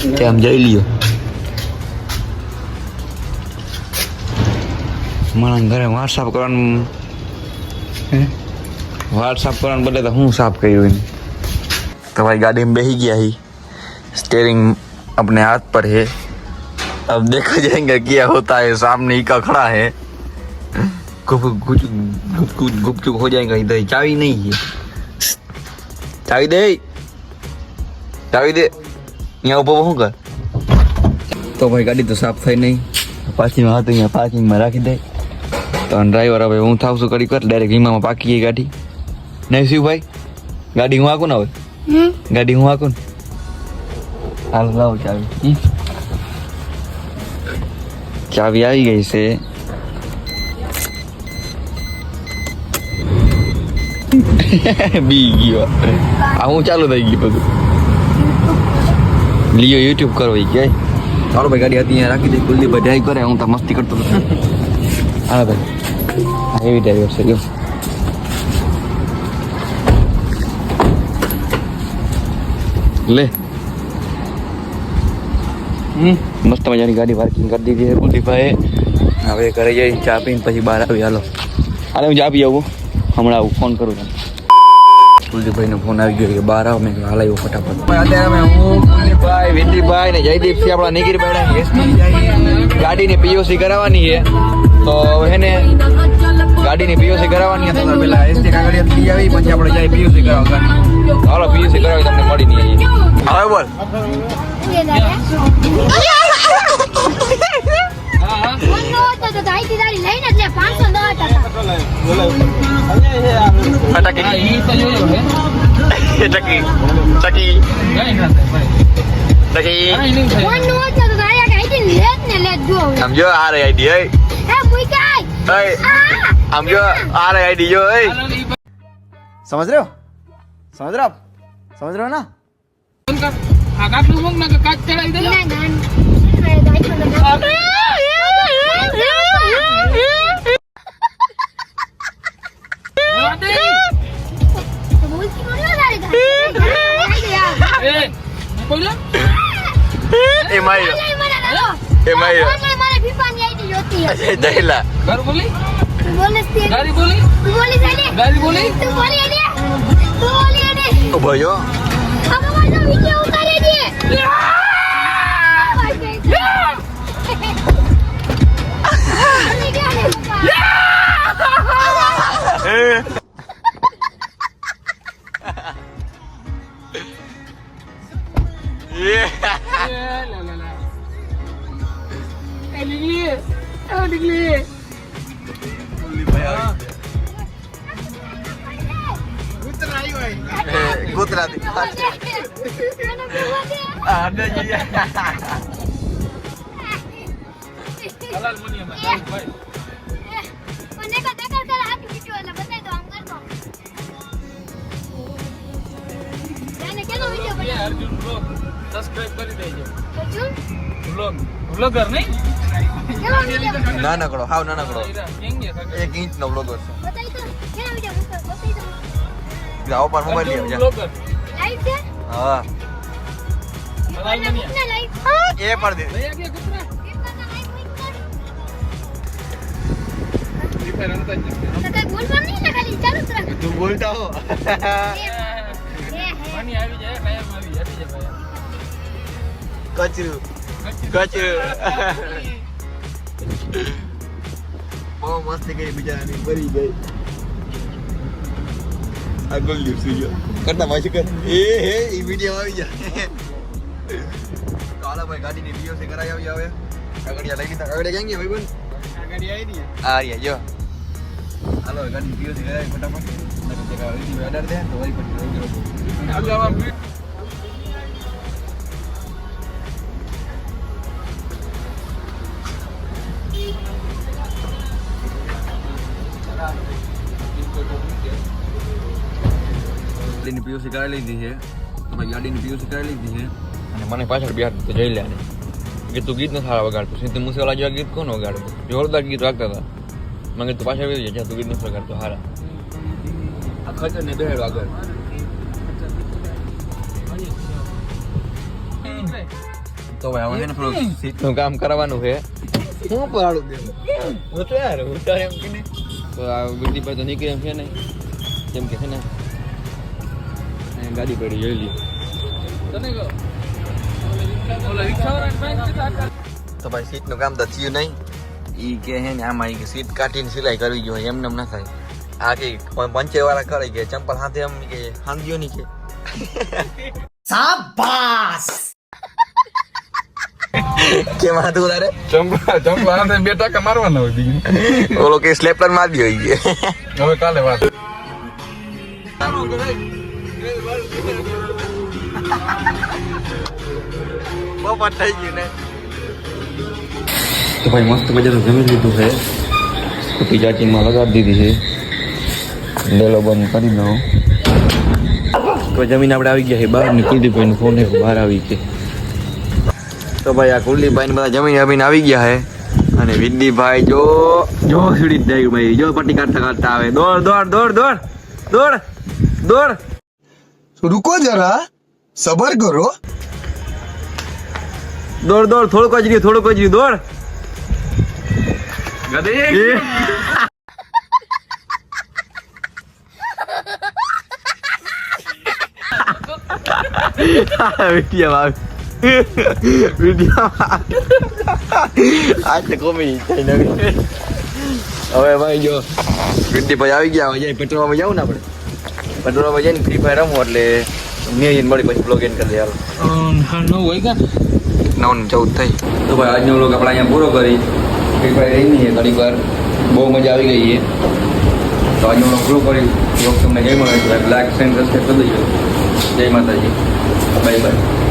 કે આમ જઈ લ્યો. મારા ઘરે વાળ સાફ કરવાનું બદલે તો હું સાફ કર્યું એને. तो भाई गाड़ी में बेही गया ही, स्टेयरिंग अपने हाथ पर है. अब देखा जाएगा क्या होता है. सामने ही का खड़ा है, गुपचुप हो जाएगा इधर. चाबी नहीं है, चाबी दे यहाँ ऊपर હું કર. તો ભાઈ ગાડી તો સાફ થઈ નહીં, પાછી માં હતું અહીંયા પાર્કિંગમાં રાખી દે. તો ડ્રાઈવર હવે હું થાવ છું કરી કર ડાયરેક્ટ વીમામાં પાકી ગઈ ગાડી. નહીં શિવભાઈ ગાડી હું આકું ને હવે ગાડી હું આકું ને. હાલ લાવો ચાવી. ચાવી આવી ગઈ છે. બી ગયો આ હું ચાલુ થઈ ગયું બધું. લિયો યુટ્યુબ કરો એ કે ચાલો ભાઈ ગાડી હતી અહીંયા રાખી દઈ. કુલદીપ ડ્રાઈવ કરે, હું તો મસ્તી કરતો હતો. હા ભાઈ એવી ડ્રાઈવર છે જો. લે મસ્ત મજાની ગાડી પાર્કિંગ કરી દીધી છે કુલદીપભાઈ. હવે ઘરે જઈ ચા પીને પછી બહાર આવી. હાલો હું ચા પી આવું, હમણાં આવું, ફોન કરું તમને. કુલદીપભાઈનો ફોન આવી ગયો કે બહાર આવો. મેં હાલ આવ્યો ફટાફટ. અત્યારે અમે હું કુલદીપભાઈ, વિનીભાઈ ને જયદીપ થી આપણા નીકળી ગાડીની પીઓસી કરાવવાની છે. તો એને ગાડીની પીઓસી કરાવવાની છે તો પેલા એસટી કાગળિયા લઈ આવી પછી આપણે જાય પીઓસી કરાવતા. હાલો પીઓસી કરાવી તમને મળી નહીં. હવે બોલ સમજો આ રહી આઈડી. સમજો આ રહી આઈડી જો. समझ रहे हो ना. भाइयों Gutra di. Ada juga. Halal munia mas. Baik. Mana kata kalau aku video lah betul tu angkat tu. Jangan kena video betul. Ya Arjun vlog subscribe कर दीजिए. Arjun vlogger नहीं? ना करो, हाँ ना करो. 1 इंच नो vlogger. बताइए तो क्या video बताइए तो. जाओ पर मोबाइल लिया जा. लाइव क्या? हाँ. कितना लाइव? ये पर दे. भैया क्या कितना? कितना लाइव कर? ये पर अंतर नहीं. तो बोल पर नहीं लगा ली चालू तरह. तू बोलता हो. पानी आ भी जाए, टायर में भी जाए भैया. कचरू. बहुत मस्त गई बेचारी भरी गई. આગળ લીધું જો કરતા ભાઈ કર એ વિડિયો આવી જાય. તો હાલો ભાઈ ગાડીની પીઓસી કરાવી આવી. હવે આગળિયા લઈ લીધા. આગળ ક્યાં ગયા ભાઈ બન? આગળ આવી રહી. આ રહ્યા જો. હાલો ગાડીની પીઓસી કરાવી ફટાફટ. નકર જગા આવી ઓર્ડર દે તો વળી પછી આગળ આવા. ગાડીની પીયુસી કરાવી લીધી છે. ભાઈ ગાડીની પીયુસી કરાવી લીધી છે અને મને પાછળ બિહાર તો જઈ લે કે તું ગીત નથી સારા વગાડતું. સીધું મુસેવાલા જેવા ગીત કોણ વગાડતું? જોરદાર ગીત વાગતા હતા. મને તું પાછળ આવી જાય તું ગીત નથી વગાડતો સારા. આ ખર્ચ ને બેહાડો આગળ. તો ભાઈ હવે ને થોડું સીટનું કામ કરવાનું છે હું પાડું દે હું તો યાર હું તો એમ કે ને તો આ ગુડી પર તો નીકળે એમ છે ને કેમ કે છે ને અહીં ગાડી પડી જોઈ લી તો ભાઈ સીટનું કામ તો થયું નહીં ઈ કે હે ને આમાં ઈ કે સીટ કાઢીને સિલાઈ કરવી જોઈએ એમને એમ ના થાય આ કે પંચે વાળા કરી ગયા ચંપલ હાથે એમ કે હાંધ્યો નહીં કે શાબાશ કેમ હાથું તારે ચંપલા હાથે 2 ટકા મારવાના હોય બીજું ઓલો કે સ્લેપર મારી દો ઈ હવે કાલે વાત બહુ થઈ ગયું ને તો ભાઈ મસ્ત મજાનું જમી લીધું છે સ્કૂટી ચાર્જિંગમાં લગાડી દીધી છે ડેલો બંધ કરી દઉં તો જમીન આપણે આવી ગયા છે બહાર ને કુલદીપભાઈનો ફોન છે બહાર આવી છે તો ભાઈ આ કુલદીપભાઈ બધા જમીન જમીન આવી ગયા છે અને વિદ્દીભાઈ જો સીડી જ જાય ભાઈ જો પટ્ટી કાઢતા કાઢતા આવે દોડ દોડ દોડ દોડ દોડ દોડ रुको जरा सबर करो દોડ દોડ થોડુંક જ રહ્યું દોડ ગદે આજ તો કોમેડી થઈ નવી હવે ભાઈ જો વિદ્દીભાઈ આવી ગયા હવે પેટ્રોલમાં જાવ ને આપણે પેટ્રોલમાં જઈને ફ્રી ફાયર રમવું એટલે મેં મળી પછી બ્લોગ એન્ડ કરી દે હાલો 9:14 થઈ તો ભાઈ આજનો બ્લોગ આપણે અહીંયા પૂરો કરી ફ્રી ફાયર રહી નહીં ઘણી વાર બહુ મજા આવી ગઈ છે તો આજનો બ્લોગ પૂરો કરી બ્લોગ તમને જય મળે લાઈક સેન્ડ સબસ્ક્રાઈબ કરી દેજો જય માતાજી બાય બાય